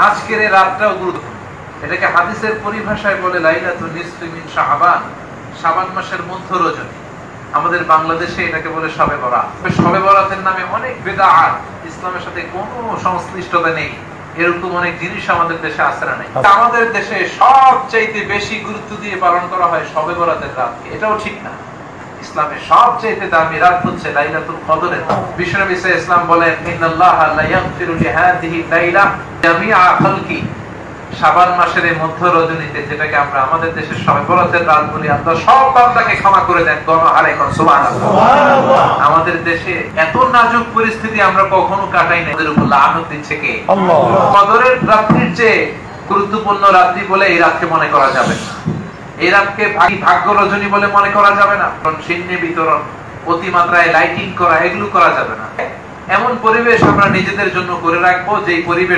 আজকের এই রাতটাও গুরুত্বপূর্ণ। এটাকে হাদিসের পরিভাষায় বলে লাইলাতুন নিসফি মিন শাবান, শাবান মাসের মধ্য রজনী। আমাদের বাংলাদেশে এটাকে বলে শবে বরাত। শবে বরাতের নামে অনেক বিদআত, ইসলামের সাথে কোনো সংশ্লিষ্টতা নেই এরকম অনেক জিনিস আমাদের দেশে আছে না নাই। আমাদের দেশে সবচাইতে বেশি গুরুত্ব দিয়ে পালন করা হয় শবে বরাতের রাতকে, এটাও ঠিক না। ইসলামের সবচাইতে দামি রাত হচ্ছে লাইলাতুল কদরের রাত। বিশ্বনবী সাল্লাল্লাহু আলাইহি ওয়াসাল্লাম বলেন ইন্নাল্লাহা লা ইয়াগফিরু লিহাযিহি লাইলা জামিআ খালকি। শাবান মাসের এই মধ্য রজনীতে, যেটাকে আমরা আমাদের দেশে শবে বরাতের রাত বলি, আল্লাহ সব বান্দাকে ক্ষমা করে দেন। গণহারে কোন সুবহানাল্লাহ। আমাদের দেশে এত নাজুক পরিস্থিতি আমরা কখনো কাটাই না, আমাদের উপর লানত দিচ্ছে কে? আল্লাহ। কদরের রাত্রির চেয়ে গুরুত্বপূর্ণ রাত্রি বলে এই রাতকে মনে করা যাবে না। এই রাতকে ভাগ্য রজনী বলে মনে করা যাবে না। সিন্নি বিতরণ, অতিমাত্রায় লাইটিং করা, এগুলো করা যাবে না। এমন পরিবেশ আমরা নিজেদের জন্য করে রাখবো, যে পরিবেশ